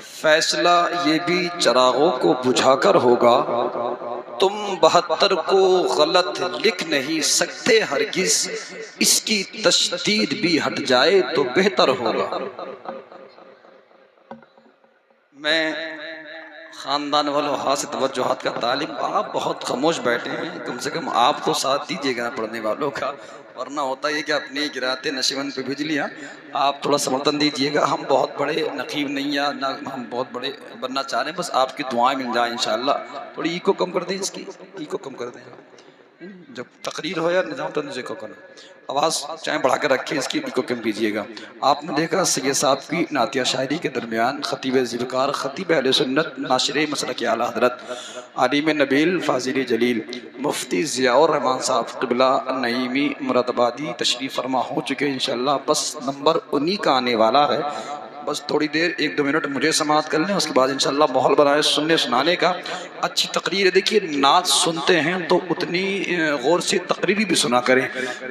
فیصلہ یہ بھی چراغوں کو بجھا کر ہوگا، تم 72 کو غلط لکھ نہیں سکتے ہرگز، اس کی تشدید بھی ہٹ جائے تو بہتر ہوگا۔ میں خاندان والوں ہاتھ سے توجہات کا طالب، آپ بہت خاموش بیٹھے ہیں، کم سے کم آپ تو ساتھ دیجیے گا پڑھنے والوں کا، ورنہ ہوتا یہ کہ اپنی گراتے نشیمن پہ بجلیاں۔ آپ تھوڑا سمرتن دیجیے گا، ہم بہت بڑے نقیب نہیں ہیں، نہ ہم بہت بڑے بننا چاہ رہے ہیں، بس آپ کی دعائیں مل جائیں انشاءاللہ۔ تھوڑی ایکو کم کر دیں، اس کی ایکو کم کر دیں، جب تقریر ہو یا نظام تنظیم کو کرنا، آواز چاہیں بڑھا کر رکھیں، اس کی ایکو کم کیجیے گا۔ آپ نے دیکھا سید صاحب کی نعتیہ شاعری کے درمیان خطیب ذوالفقار، خطیب اہل سنت، ناشر مسلک اعلی حضرت، عالم نبیل، فاضل جلیل، مفتی ضیاء الرحمن صاحب قبلہ نعیمی مراد آبادی تشریف فرما ہو چکے انشاءاللہ، بس نمبر 19 کا آنے والا ہے۔ بس تھوڑی دیر 1-2 منٹ مجھے سماعت کر لیں، اس کے بعد انشاءاللہ ماحول بنائے سننے سنانے کا۔ اچھی تقریر، دیکھیے نعت سنتے ہیں تو اتنی غور سے تقریری بھی سنا کریں،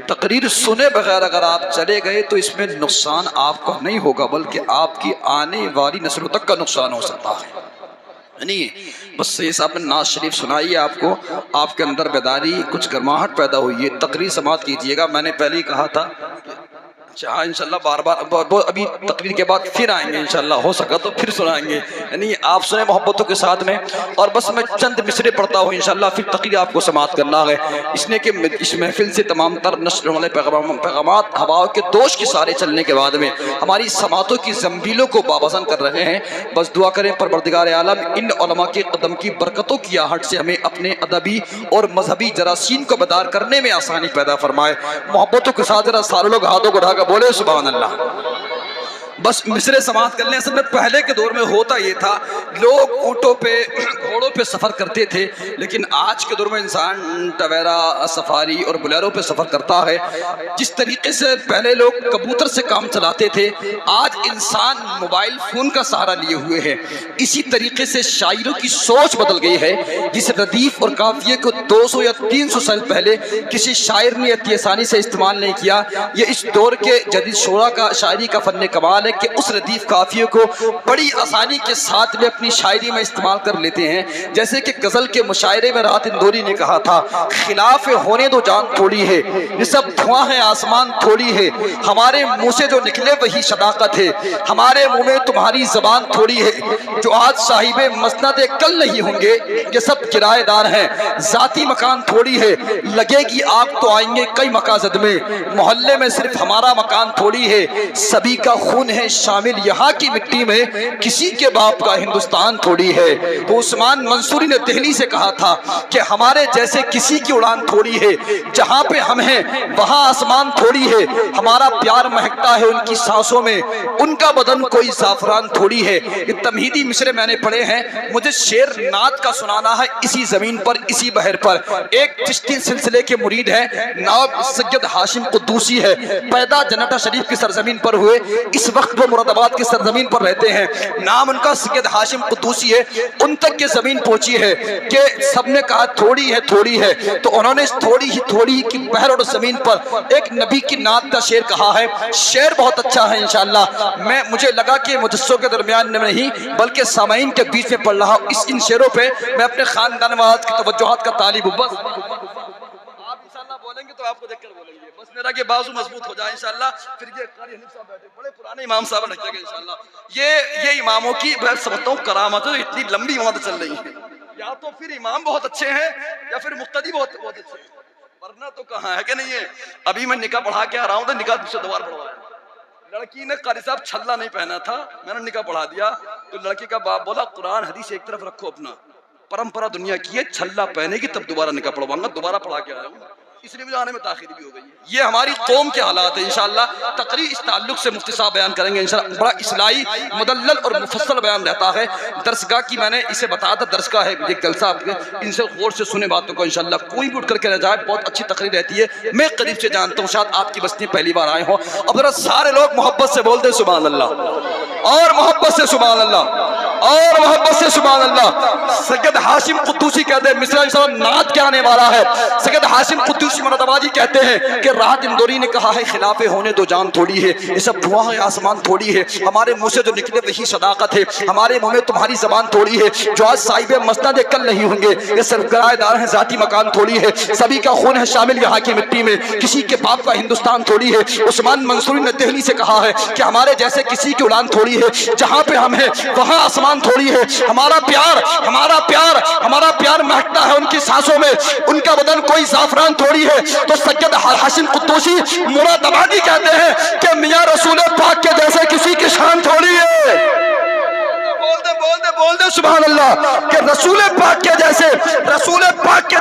تقریر سنے بغیر اگر آپ چلے گئے تو اس میں نقصان آپ کا نہیں ہوگا بلکہ آپ کی آنے والی نسلوں تک کا نقصان ہو سکتا ہے۔ نہیں بس یہ صاحب نے نعت شریف سنائی ہے، آپ کو آپ کے اندر بیداری، کچھ گرماہٹ پیدا ہوئی ہے، تقریر سماعت کیجئے گا۔ میں نے پہلے ہی کہا تھا ہاں انشاءاللہ بار بار ابھی تقریر کے بعد پھر آئیں گے انشاءاللہ، ہو سکا تو پھر سنائیں گے، یعنی آپ سنیں محبتوں کے ساتھ میں، اور بس میں چند مصرے پڑھتا ہوں انشاءاللہ، پھر تقریر آپ کو سماعت کرنا ہے، اس نے کہ اس محفل سے تمام تر نشر والے پیغامات ہواؤں کے دوش کے سارے چلنے کے بعد میں ہماری سماعتوں کی زنبیلوں کو بابزن کر رہے ہیں۔ بس دعا کریں پروردگار عالم ان علماء کے قدم کی برکتوں کی آہٹ سے ہمیں اپنے ادبی اور مذہبی جراثیم کو بیدار کرنے میں آسانی پیدا فرمائے۔ محبتوں کے ساتھ ذرا سارے لوگ ہاتھوں کو اٹھا کر بولے سبحان اللہ۔ بس مصرے سماعت کر لیں۔ اصل میں پہلے کے دور میں ہوتا یہ تھا، لوگ اونٹوں پہ گھوڑوں پہ سفر کرتے تھے، لیکن آج کے دور میں انسان ٹویرا، سفاری اور بلیرو پہ سفر کرتا ہے۔ جس طریقے سے پہلے لوگ کبوتر سے کام چلاتے تھے، آج انسان موبائل فون کا سہارا لیے ہوئے ہے۔ اسی طریقے سے شاعروں کی سوچ بدل گئی ہے۔ جس ردیف اور قافیے کو 200 یا 300 سال پہلے کسی شاعر نے اتنی آسانی سے استعمال نہیں کیا، یہ اس دور کے جدید شعراء کا شاعری کا فن کمال ہے کہ اس ردیف قافیے کو بڑی آسانی کے ساتھ میں اپنی شاعری میں استعمال کر لیتے ہیں۔ جیسے کہ غزل کے مشاعرے میں راحت اندوری نے کہا تھا، خلاف ہونے دو جان تھوڑی ہے، یہ سب دھواں ہے آسمان تھوڑی ہے، ہمارے منہ سے جو نکلے وہی صداقت ہے، ہمارے منہ میں تمہاری زبان تھوڑی ہے، جو آج صاحب مسند کل نہیں ہوں گے یہ سب کرایہ دار ہیں، ذاتی مکان تھوڑی ہے، لگے گی آگ تو آئیں گے کئی مقاصد میں، محلے میں صرف ہمارا مکان تھوڑی ہے، سبھی کا خون ہے شامل یہاں کی مٹی میں، کسی کے باپ کا ہندوستان تھوڑی ہے۔ تو عثمان منصوری نے دہلی سے کہا تھا کہ ہمارے جیسے کسی کی اڑان تھوڑی ہے، جہاں پہ ہم ہیں وہاں آسمان تھوڑی ہے، ہمارا پیار مہکتا ہے ان کی سانسوں میں، ان کا بدن کوئی زعفران تھوڑی ہے۔ یہ تمہیدی مصرے میں نے پڑھے ہیں، مجھے شعر نعت کا سنانا ہے اسی زمین پر، اسی بحر پر۔ ایک چشتی سلسلے کے مرید ہیں، نواب سید ہاشم قدوسی ہے، پیدا جنتا شریف کی سرزمین پر ہوئے، اس وقت وہ مراد آباد کی سرزمین پر رہتے ہیں، نام ان کا سید ہاشم قدوسی ہے۔ ان تک یہ زمین پہنچی ہے کہ سب نے کہا تھوڑی ہے تھوڑی ہے، تو انہوں نے اس تھوڑی کی بحر اور زمین پر ایک نبی کی نعت کا شعر کہا ہے۔ شعر بہت اچھا ہے انشاءاللہ، مجھے لگا کہ مجسوں کے درمیان میں نہیں بلکہ سامعین کے بیچ میں پڑھ رہا ہوں۔ ان شعروں پہ میں اپنے خاندان والوں کی توجہات کا طالب ہوں۔ بس آپ انشاءاللہ بولیں گے تو آپ کو دیکھ کر بولیں گے، بس میرا کہ بازو مضبوط ہو جائے انشاءاللہ۔ پھر یہ قاری حنیف صاحب بیٹھے، بڑے پرانے امام صاحب رکھے گئے انشاءاللہ۔ یہ اماموں کی میں سمجھتا ہوں کرامت ہے، اتنی لمبی امامت چل رہی ہے، یا تو پھر امام بہت اچھے ہیں یا پھر مقتدی بہت اچھے ہیں، ورنہ تو کہاں ہے کہ نہیں ہے۔ ابھی میں نکاح پڑھا کے آ رہا ہوں تو نکاح دوسرے دوبار پڑھوایا، لڑکی نے قاری صاحب چھلا نہیں پہنا تھا، میں نے نکاح پڑھا دیا، تو لڑکی کا باپ بولا قرآن حدیث ایک طرف رکھو، اپنا پرمپرا دنیا کی ہے، چھلا پہنے گی تب دوبارہ نکاح پڑھواؤں گا، دوبارہ پڑھا کے آیا ہوں، اس لیے مجھے آنے میں تاخیر بھی ہو گئی ہے۔ یہ ہماری قوم کے حالات ہیں انشاءاللہ۔ تقریر اس تعلق سے مفتی صاحب بیان کریں گے انشاءاللہ، بڑا اصلاحی مدلل اور مفصل بیان رہتا ہے۔ درسگاہ کی میں نے اسے بتایا تھا، درسگاہ ہے یہ جلسہ، آپ کے ان سے غور سے سنے باتوں کو انشاءاللہ، کوئی بھی اٹھ کر کے نہ جائے، بہت اچھی تقریر رہتی ہے، میں قریب سے جانتا ہوں، شاید آپ کی بستی پہلی بار آئے ہوں۔ اب ذرا سارے لوگ محبت سے بول دیں سبحان اللہ، اور محبت سے سبحان اللہ۔ اور محبت سے سبحان اللہ سید ہاشم قدوسی کہتے ہیں مصرع انشاءاللہ نعت کے آنے والا ہے. سید ہاشم قدوسی مراد آبادی کہتے ہیں کہ راحت اندوری نے کہا ہے خلاف ہونے دو جان تھوڑی ہے، یہ سب دھواں ہے آسمان تھوڑی ہے، ہمارے منہ سے جو نکلے وہی صداقت ہے، ہمارے منہ میں تمہاری زبان تھوڑی ہے، جو آج صاحب مسند کل نہیں ہوں گے، یہ سرکرائے دار ہیں ذاتی مکان تھوڑی ہے، سبھی کا خون ہے شامل یہاں کی مٹی میں، کسی کے باپ کا ہندوستان تھوڑی ہے. عثمان منصوری نے دہلی سے کہا ہے کہ ہمارے جیسے کسی کی اڑان تھوڑی ہے، جہاں پہ ہم ہیں وہاں آسمان تھوڑی ہے. ہمارا پیار مہکتا ہے ان کی سانسوں میں، ان کا بدن کوئی زعفران تھوڑی ہے. تو سید ہاشم قدوسی مراد آبادی کہتے ہیں کہ میاں رسول پاک کے جیسے کسی کی شان تھوڑی ہے. بول دے سبحان اللہ کہ رسول پاک کے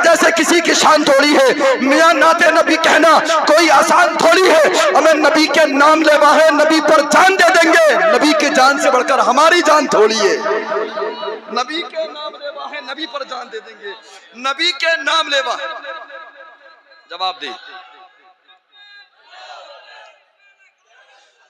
جیسے کسی کی شان تھوڑی ہے. میاں نعت نبی کہنا کوئی آسان تھوڑی ہے. ہمیں نبی کے نام لیوا ہے، نبی پر جان دے دیں گے، نبی کی جان سے بڑھ کر ہماری جان تھوڑی ہے. نبی کے نام لیوا ہے، نبی پر جان دے دیں گے، نبی کے نام لیوا. جواب دے.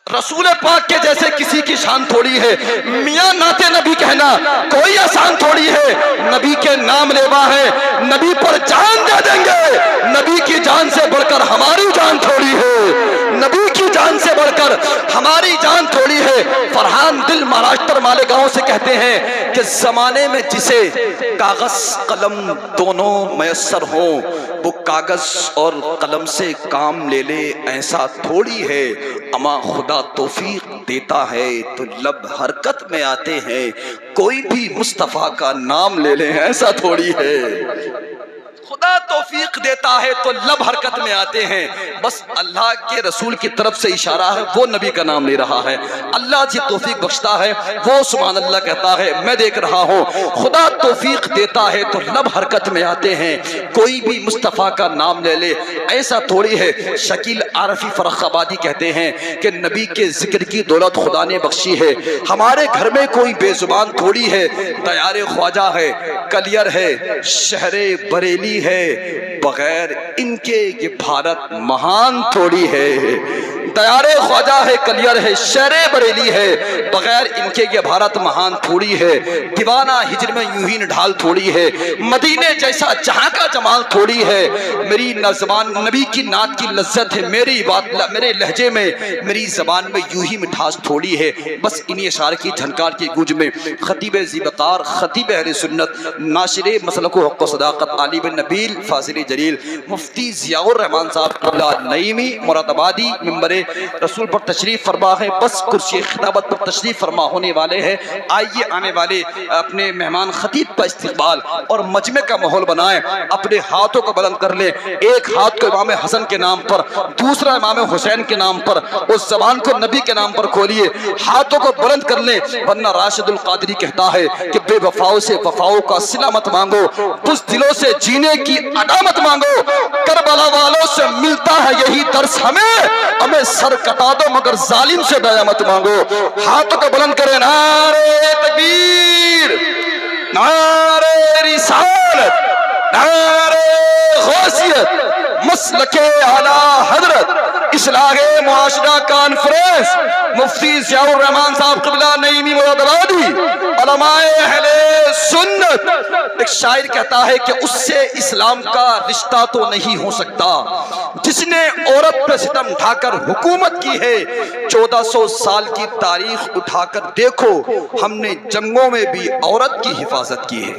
رسول پاک کے جیسے کسی کی شان تھوڑی ہے. میاں نعت نبی کہنا کوئی آسان تھوڑی ہے. نبی کے نام لیوا ہے، نبی پر جان دے دیں گے، نبی کی جان سے بڑھ کر ہماری جان تھوڑی ہے، نبی کی جان سے بڑھ کر ہماری جان تھوڑی ہے. فرحان دل مہاراشٹر مالیگاؤں سے کہتے ہیں کہ زمانے میں جسے کاغذ قلم دونوں میسر ہوں وہ کاغذ اور قلم سے کام لے لے ایسا تھوڑی ہے. اما خدا توفیق دیتا ہے تو لب حرکت میں آتے ہیں، کوئی بھی مصطفیٰ کا نام لے لے ایسا تھوڑی ہے. خدا توفیق دیتا ہے تو لب حرکت میں آتے ہیں. بس اللہ کے رسول کی طرف سے اشارہ ہے، وہ نبی کا نام لے رہا ہے. اللہ جی توفیق بخشتا ہے، وہ سبحان اللہ کہتا ہے، میں دیکھ رہا ہوں. خدا توفیق دیتا ہے تو لب حرکت میں آتے ہیں، کوئی بھی مصطفیٰ کا نام لے لے ایسا تھوڑی ہے. شکیل عارفی فرخ آبادی کہتے ہیں کہ نبی کے ذکر کی دولت خدا نے بخشی ہے. ہمارے گھر میں کوئی بے زبان تھوڑی ہے. دیار خواجہ ہے، کلیر ہے، شہر بریلی ہے، بغیر ان کے یہ بھارت مہان تھوڑی ہے. دیار خواجہ ہے، کلیر ہے، شہر بریلی ہے، بغیر ان کے یہ بھارت مہان تھوڑی ہے. دیوانہ ہجر میں یوں ہی ڈھال تھوڑی ہے، مدینے جیسا جہاں کا جمال تھوڑی ہے. میری زبان نبی کی نعت کی لذت ہے، میری بات میرے لہجے میں، میری زبان میں یوں ہی مٹھاس تھوڑی ہے. بس انہی اشعار کی جھنکار کی گونج میں خطیب ذیوقار، خطیب اہل سنت، ناشر مسلک و حق و صداقت، عالم نبیل، فاضل جلیل، مفتی ضیاء الرحمان صاحب قبلہ نعیمی مراد آبادی ممبر رسول پر تشریف فرما ہے. بس کرسی خطابت پر تشریف فرما ہونے والے ہیں. آئیے آنے والے اپنے مہمان خطیب کا استقبال اور مجمع کا ماحول بنائیں. اپنے ہاتھوں کو بلند کر لیں، ایک ہاتھ کو امام حسن کے نام پر، دوسرا امام حسین کے نام پر، اس زبان کو نبی کے نام پر کھولیے، ہاتھوں کو بلند کر لیں. ورنہ راشد القادری کہتا ہے کہ بے وفاؤں سے وفاؤں کا صلہ مت مانگو، بز دلوں سے جینے کی ادا مت مانگو. کربلا والوں سے ملتا ہے یہی درس ہمیں سر کٹا دو مگر ظالم سے دیا مت مانگو. ہاتھوں کو بلند کریں. نعرہ تکبیر، نعرہ رسالت، نعرہ غوثیت، مسلک اعلیٰ حضرت، اصلاح معاشرہ کانفرنس، مفتی ضیاء الرحمان صاحب قبلہ نعیمی مراد آبادی، علماء اہل سنت. ایک شاعر کہتا ہے کہ اس سے اسلام کا رشتہ تو نہیں ہو سکتا جس نے عورت پہ ستم ڈھا کر حکومت کی ہے. 1400 سال کی تاریخ اٹھا کر دیکھو، ہم نے جنگوں میں بھی عورت کی حفاظت کی ہے.